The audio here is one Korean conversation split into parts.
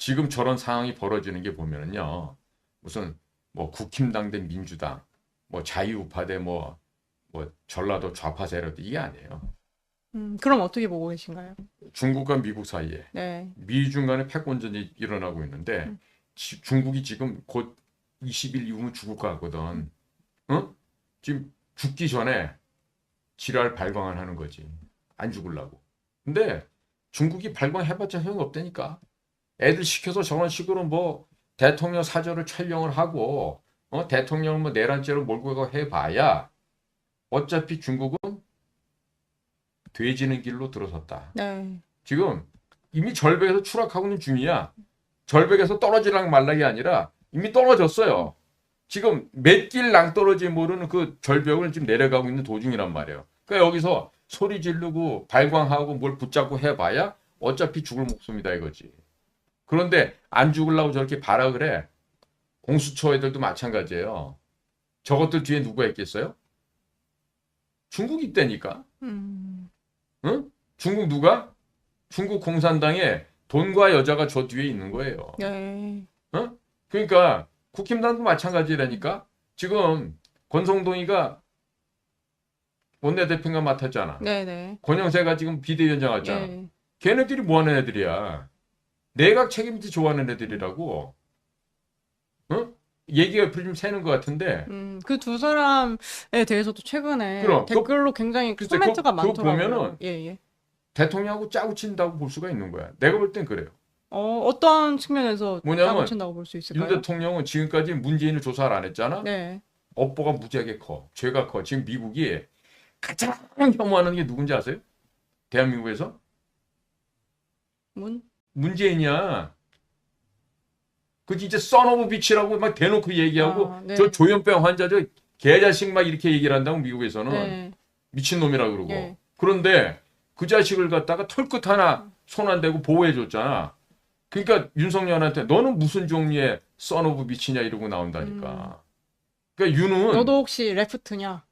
지금 저런 상황이 벌어지는 게 보면은요. 무슨 뭐 국힘당 대 민주당, 뭐 자유우파 대 뭐 전라도 좌파 세력 이게 아니에요. 그럼 어떻게 보고 계신가요? 중국과 미국 사이에 네. 미중 간의 패권전이 일어나고 있는데 음, 중국이 지금 곧 20일 이후면 죽을 것 같거든. 어? 지금 죽기 전에 지랄 발광을 하는 거지. 안 죽으려고. 근데 중국이 발광해봤자 소용없다니까. 애들 시켜서 저런 식으로 뭐 대통령 사저를 촬영을 하고 대통령을 뭐 내란죄로 몰고 가고 해봐야 어차피 중국은 돼지는 길로 들어섰다. 네. 지금 이미 절벽에서 추락하고 있는 중이야. 절벽에서 떨어지랑 말락이 아니라 이미 떨어졌어요. 지금 몇 길 낭떠러지 모르는 그 절벽을 지금 내려가고 있는 도중이란 말이에요. 그러니까 여기서 소리 지르고 발광하고 뭘 붙잡고 해봐야 어차피 죽을 목숨이다 이거지. 그런데 안 죽으려고 저렇게 발악을 해. 공수처 애들도 마찬가지예요. 저것들 뒤에 누가 있겠어요? 중국이 있다니까. 음, 응? 중국 누가? 중국 공산당에 돈과 여자가 저 뒤에 있는 거예요. 네. 어? 그러니까 국힘당도 마찬가지라니까. 지금 권성동이가 원내대표가 맡았잖아. 네네. 권영세가 지금 비대위원장 왔잖아. 예. 걔네들이 뭐 하는 애들이야? 내각 책임지 좋아하는 애들이라고. 어? 얘기가 옆으로 좀 새는 것 같은데. 그 두 사람에 대해서도 최근에 그럼 댓글로 굉장히 글쎄 코멘트가 그거 많더라고요. 보면은 예, 예. 대통령하고 짜고 친다고 볼 수가 있는 거야. 내가 볼 땐 그래요. 어떤 측면에서 짜고 뭐냐면 친다고 볼 수 윤 있을까요? 대통령은 지금까지 문재인을 조사를 안 했잖아. 네. 업보가 무지하게 커. 죄가 커. 지금 미국이 가장 혐오하는 게 누군지 아세요? 대한민국에서? 문? 문재인이야. 그 진짜 써너브 비치라고 막 대놓고 얘기하고 아, 네. 저 조현병 환자 저 개자식 막 이렇게 얘기를 한다고 미국에서는 네. 미친놈이라 그러고. 예. 그런데 그 자식을 갖다가 털끝 하나 손 안 대고 보호해 줬잖아. 그러니까 윤석열한테 너는 무슨 종류의 써너브 비치냐 이러고 나온다니까. 그러니까 윤은 너도 혹시 레프트냐?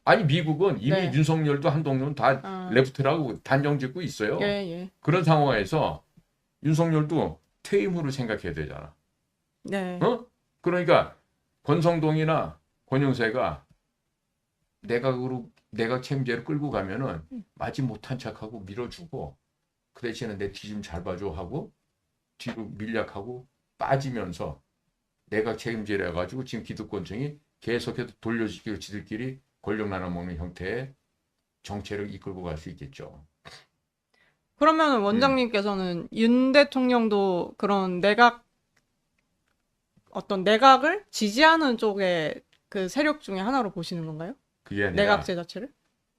아니 미국은 이미 네. 윤석열도 한동훈 다 아, 레프트라고 단정 짓고 예, 있어요. 예. 그런 상황에서 윤석열도 퇴임 후를 생각해야 되잖아. 네. 어? 그러니까 권성동이나 권영세가 내각 책임제로 끌고 가면은 마지 못한 척하고 밀어주고 그 대신에 내 뒤 좀 잘 봐줘 하고 뒤로 밀약하고 빠지면서 내각 책임제로 해가지고 지금 기득권층이 계속해서 돌려주기로 지들끼리 권력 나눠먹는 형태의 정체를 이끌고 갈 수 있겠죠. 그러면 음, 원장님께서는 윤 대통령도 그런 어떤 내각을 지지하는 쪽의 그 세력 중에 하나로 보시는 건가요? 그게 아니라 내각제 자체를?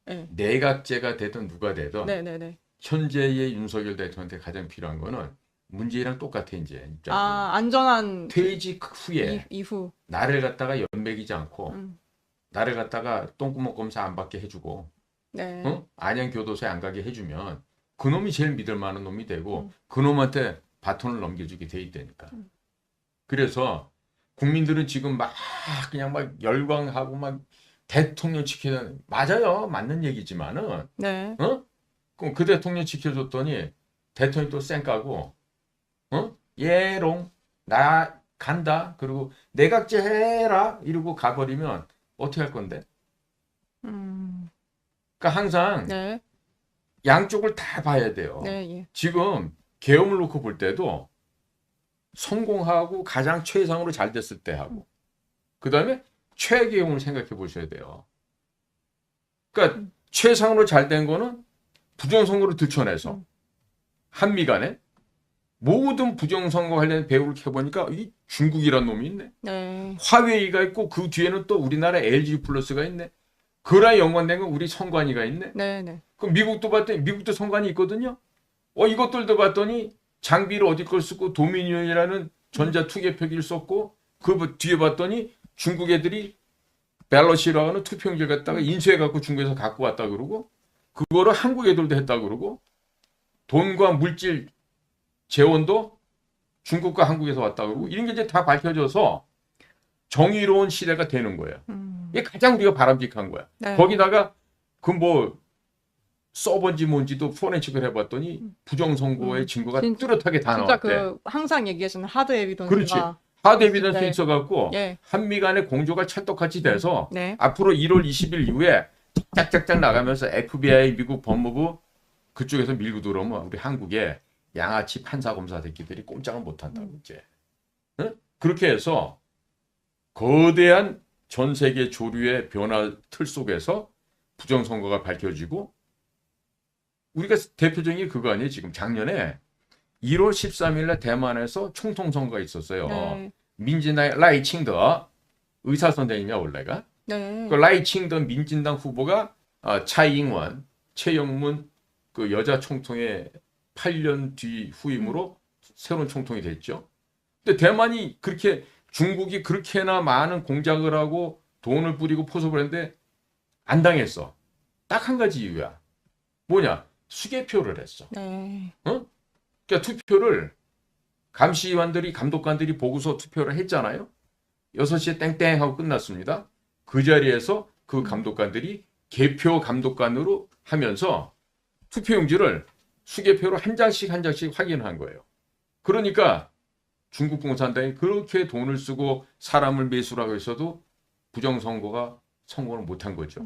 네. 내각제가 되든 누가 되든 네네네. 현재의 윤석열 대통령한테 가장 필요한 거는 문재인이랑 똑같아 이제 입장이. 아, 안전한 퇴직 후에 이후. 나를 갖다가 연맥이지 않고 음, 나를 갖다가 똥구멍 검사 안 받게 해주고 네. 안양 교도소에 안 가게 해주면 그놈이 제일 믿을 만한 놈이 되고 음, 그놈한테 바톤을 넘겨주게 돼 있다니까. 음. 그래서 국민들은 지금 막 그냥 막 열광하고 막 대통령 지키는 맞아요. 맞는 얘기지만은 네. 그럼 그 대통령 지켜줬더니 대통령이 또 쌩까고 예롱 나 간다. 그리고 내각제 해라 이러고 가버리면 어떻게 할 건데? 음, 그러니까 항상 네. 양쪽을 다 봐야 돼요. 네, 예. 지금 계엄을 놓고 볼 때도 성공하고 가장 최상으로 잘 됐을 때 하고 그 다음에 최계엄을 생각해 보셔야 돼요. 그러니까 최상으로 잘 된 거는 부정선거를 들춰내서 음, 한미 간에 모든 부정선거 관련 배후를 켜보니까 이 중국이란 놈이 있네. 네. 화웨이가 있고 그 뒤에는 또 우리나라 LG 플러스가 있네. 그랑 연관된 건 우리 선관위가 있네. 네, 네. 그럼 미국도 봤더니 미국도 선관위 있거든요. 이것들도 봤더니 장비를 어디 걸 쓰고 도미니언이라는 전자 투개표기를 썼고 그 뒤에 봤더니 중국 애들이 밸런시라고 하는 투표용지를 갖다가 인쇄해 갖고 중국에서 갖고 왔다 그러고 그거를 한국 애들도 했다 그러고 돈과 물질 재원도 중국과 한국에서 왔다 그러고 이런 게 이제 다 밝혀져서 정의로운 시대가 되는 거예요. 음, 이게 가장 우리가 바람직한 거야. 네. 거기다가 그 뭐 서버인지 뭔지도 포렌식을 해봤더니 부정선거의 증거가 진짜- 뚜렷하게 다 진짜 나왔대. 그 항상 얘기하시는 하드 그렇지. 에비던스가 하드 에비던스 네. 있어갖고 예. 한미 간의 공조가 찰떡같이 돼서 네. 앞으로 1월 20일 이후에 짝짝짝 나가면서 FBI 미국 법무부 그쪽에서 밀고 들어오면 우리 한국에 양아치 판사 검사 새끼들이 꼼짝을 못한다고 이제. 응? 그렇게 해서 거대한 전 세계 조류의 변화 틀 속에서 부정선거가 밝혀지고 우리가 대표적인 게 그거 아니에요. 지금 작년에 1월 13일에 대만에서 총통선거가 있었어요. 네. 민진당의 라이칭더 의사 선생님이야 원래가. 네. 그 라이칭더 민진당 후보가 차이잉원, 최영문 그 여자 총통의 8년 뒤 후임으로 새로운 총통이 됐죠. 근데 대만이 그렇게 중국이 그렇게나 많은 공작을 하고 돈을 뿌리고 포섭을 했는데 안 당했어. 딱 한 가지 이유야. 뭐냐? 수개표를 했어. 네. 그러니까 투표를 감시관들이 감독관들이 보고서 투표를 했잖아요. 6시에 땡땡 하고 끝났습니다. 그 자리에서 그 감독관들이 개표 감독관으로 하면서 투표용지를 수개표로 한 장씩 한 장씩 확인한 거예요. 그러니까 중국 공산당이 그렇게 돈을 쓰고 사람을 매수하고 있어도 부정선거가 성공을 못한 거죠.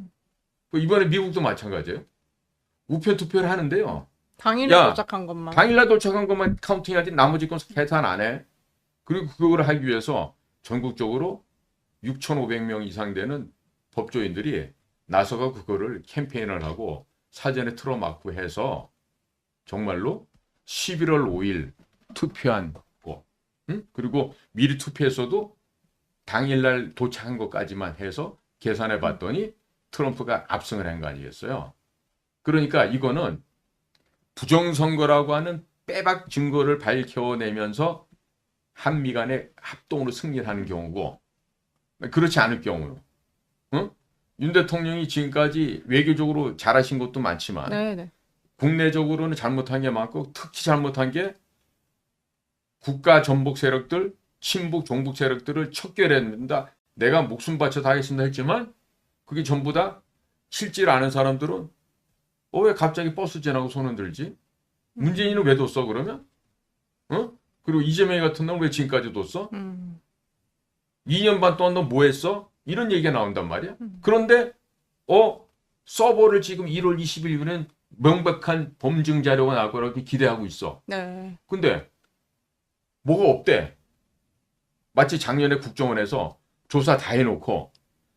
이번에 미국도 마찬가지예요. 우편 투표를 하는데요. 당일에 야, 도착한 것만. 당일날 도착한 것만 카운팅하지 나머지 건 계산 안 해. 그리고 그걸 하기 위해서 전국적으로 6,500명 이상 되는 법조인들이 나서가 그거를 캠페인을 하고 사전에 틀어막고 해서 정말로 11월 5일 투표한 거. 응? 그리고 미리 투표했어도 당일날 도착한 것까지만 해서 계산해 봤더니 트럼프가 압승을 한 거 아니겠어요? 그러니까 이거는 부정선거라고 하는 빼박 증거를 밝혀내면서 한미 간의 합동으로 승리를 하는 경우고 그렇지 않을 경우 응? 윤 대통령이 지금까지 외교적으로 잘하신 것도 많지만 네네. 국내적으로는 잘못한 게 많고 특히 잘못한 게 국가 전복 세력들, 친북 종북 세력들을 척결했는다. 내가 목숨 바쳐 하겠습니다 했지만 그게 전부 다 실질 아는 사람들은 왜 갑자기 버스 지나고 손을 들지? 문재인은 왜 뒀어 그러면? 그리고 이재명이 같은 놈 왜 지금까지 뒀어? 2년 반 동안 너 뭐 했어? 이런 얘기가 나온단 말이야. 그런데 서버를 지금 1월 20일이면 명백한 범증 자료가 나올 거라고 기대하고 있어. 네. 근데 뭐가 없대. 마치 작년에 국정원에서 조사 다 해놓고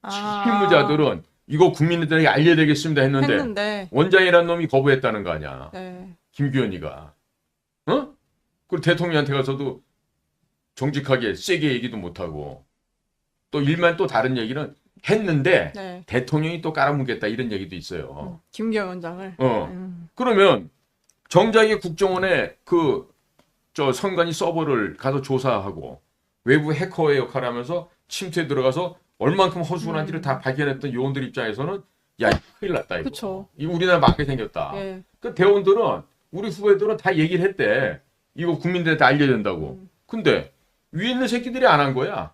실무자들은 이거 국민들에게 알려야 되겠습니다 했는데 원장이라는 놈이 거부했다는 거 아니야. 네. 김규현이가. 그리고 대통령한테 가서도 정직하게 세게 얘기도 못하고 또 일만 또 다른 얘기는 했는데 네. 대통령이 또 깔아뭉겠다 이런 얘기도 있어요. 김기현 원장을. 그러면 정작에 국정원에 저 선관위 서버를 가서 조사하고 외부 해커의 역할을 하면서 침투에 들어가서 얼만큼 허술한지를 다 발견했던 요원들 입장에서는 야 큰일 났다 이거. 그쵸. 이거 우리나라 망하게 생겼다. 예. 그 대원들은 우리 후배들은 다 얘기를 했대. 이거 국민들한테 알려야 된다고. 근데 위에 있는 새끼들이 안 한 거야.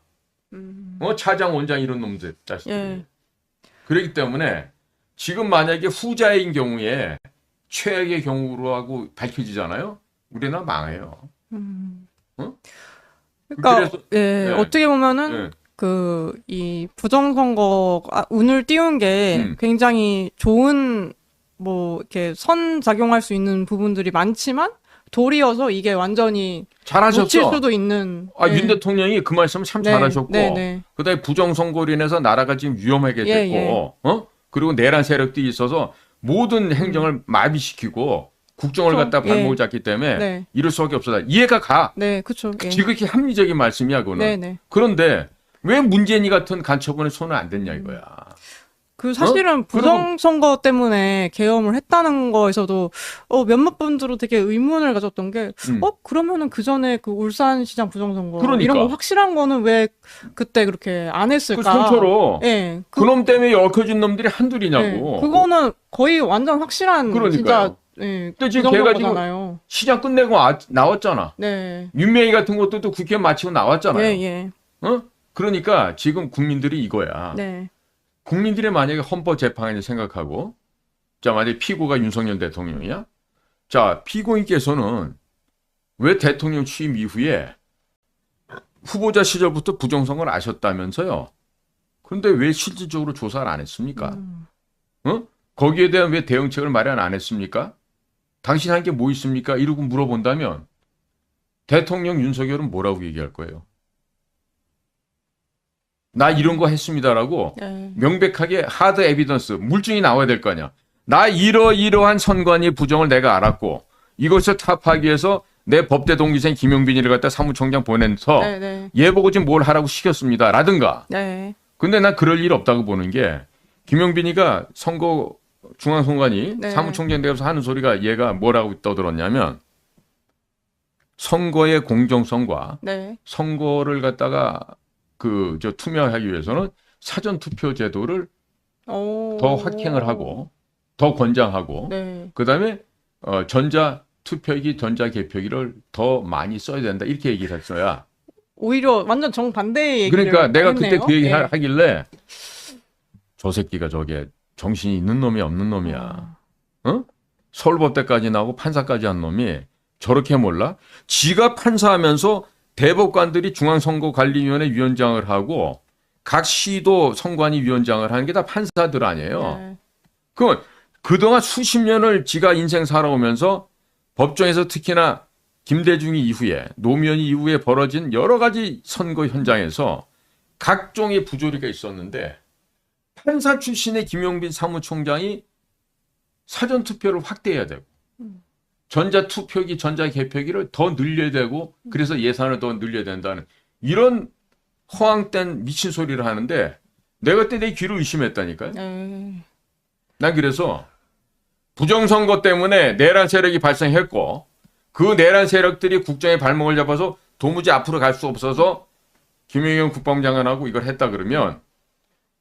차장 원장 이런 놈들 자식들이. 예. 그렇기 때문에 지금 만약에 후자인 경우에 최악의 경우로 하고 밝혀지잖아요. 우리나라 망해요. 그러니까 그래서- 예, 네. 어떻게 보면은 네. 이 부정선거 운을 띄운 게 굉장히 좋은 이렇게 선작용할 수 있는 부분들이 많지만 도리어서 이게 완전히 놓칠 잘하셨어. 수도 있는. 윤 대통령이 그 말씀을 참 네, 잘하셨고 네. 그다음에 부정선거로 인해서 나라가 지금 위험하게 예, 됐고 그리고 내란 세력들이 있어서 모든 행정을 마비시키고 국정을 그쵸. 갖다 발목을 예. 잡기 때문에 네. 이럴 수밖에 없었다. 이해가 가. 네, 그렇죠. 예. 지극히 합리적인 말씀이야 그거는. 네. 그런데 왜 문재인이 같은 간첩원에 손을 안 댔냐 이거야. 사실은 부정선거 때문에 계엄을 했다는 거에서도 몇몇 분들은 되게 의문을 가졌던 게 그러면은 그 전에 그 울산시장 부정선거 그러니까. 이런 거 확실한 거는 왜 그때 그렇게 안 했을까? 상처로 예. 그놈 때문에 얽혀진 놈들이 한둘이냐고. 그거는 거의 완전 확실한 그러니까요. 진짜 근데 지금 걔가 지금 시장 끝내고 나왔잖아. 네. 윤명희 같은 것도 또 국회 마치고 나왔잖아요. 예. 그러니까 지금 국민들이 이거야. 네. 국민들이 만약에 헌법재판관을 생각하고 자, 만약에 피고가 윤석열 대통령이야? 자, 피고인께서는 왜 대통령 취임 이후에 후보자 시절부터 부정선거를 아셨다면서요? 그런데 왜 실질적으로 조사를 안 했습니까? 어? 거기에 대한 왜 대응책을 마련 안 했습니까? 당신 한 게 뭐 있습니까? 이러고 물어본다면 대통령 윤석열은 뭐라고 얘기할 거예요? 나 이런 거 했습니다라고 네. 명백하게 하드 에비던스, 물증이 나와야 될 거 아니야. 나 이러이러한 선관위 부정을 내가 알았고 이것을 타파하기 위해서 내 법대 동기생 김용빈이를 갖다 사무총장 보내서 네, 네. 얘 보고 지금 뭘 하라고 시켰습니다. 라든가. 네. 근데 난 그럴 일 없다고 보는 게 김용빈이가 선거 중앙선관위 네. 사무총장 되어서 하는 소리가 얘가 뭐라고 떠들었냐면 선거의 공정성과 네. 선거를 갖다가 투명하기 위해서는 사전 투표 제도를 오. 더 확행을 하고 더 권장하고 네. 그다음에 전자 투표기, 전자 개표기를 더 많이 써야 된다 이렇게 얘기를 했어야. 오히려 완전 정반대의 얘기를 그러니까 내가 했네요. 그때 그 얘기 예. 하길래 저 새끼가 저게 정신이 있는 놈이 없는 놈이야. 어? 서울법대까지 나오고 판사까지 한 놈이 저렇게 몰라? 지가 판사하면서 대법관들이 중앙선거관리위원회 위원장을 하고 각 시도 선관위 위원장을 하는 게 다 판사들 아니에요. 네. 그동안 수십 년을 지가 인생 살아오면서 법정에서 특히나 김대중이 이후에 노무현이 이후에 벌어진 여러 가지 선거 현장에서 각종의 부조리가 있었는데 판사 출신의 김용빈 사무총장이 사전투표를 확대해야 되고 전자투표기, 전자개표기를 더 늘려야 되고 그래서 예산을 더 늘려야 된다는 이런 허황된 미친 소리를 하는데 내가 그때 내 귀를 의심했다니까요. 네. 난 그래서 부정선거 때문에 내란 세력이 발생했고 그 내란 세력들이 국정의 발목을 잡아서 도무지 앞으로 갈 수 없어서 김영현 국방장관하고 이걸 했다 그러면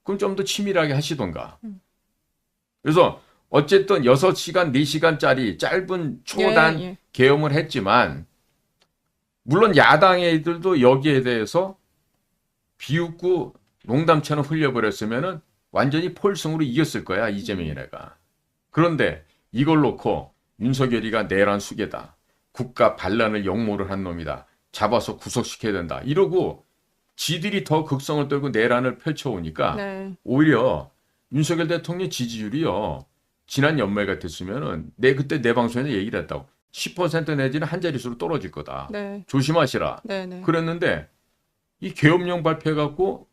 그럼 좀 더 치밀하게 하시던가. 그래서 어쨌든 6시간, 4시간짜리 짧은 초단 예, 예. 계엄을 했지만 물론 야당 애들도 여기에 대해서 비웃고 농담처럼 흘려버렸으면은 완전히 폴승으로 이겼을 거야 이재명이네가. 그런데 이걸 놓고 윤석열이가 내란 수괴다. 국가 반란을 역모를 한 놈이다. 잡아서 구속시켜야 된다. 이러고 지들이 더 극성을 떨고 내란을 펼쳐오니까 네. 오히려 윤석열 대통령 지지율이요. 지난 연말 같았으면은 그때 내 방송에서 얘기를 했다고. 10% 내지는 한 자릿수로 떨어질 거다. 네. 조심하시라. 네, 네. 그랬는데 이 계엄령 발표해갖고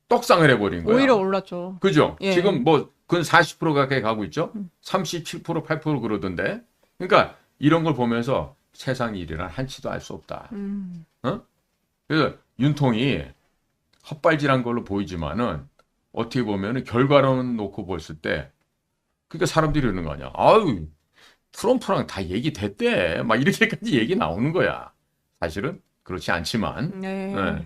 떡상을 해버린 거야. 오히려 올랐죠. 그죠? 예. 지금 그건 40% 가까이 가고 있죠? 37%, 8% 그러던데. 그러니까 이런 걸 보면서 세상 일이란 한치도 알 수 없다. 그래서 윤통이 헛발질한 걸로 보이지만은 어떻게 보면은 결과론을 놓고 봤을 때 그러니까 사람들이 이러는 거 아니야. 아유, 트럼프랑 다 얘기됐대. 막 이렇게까지 얘기 나오는 거야. 사실은 그렇지 않지만. 네. 네.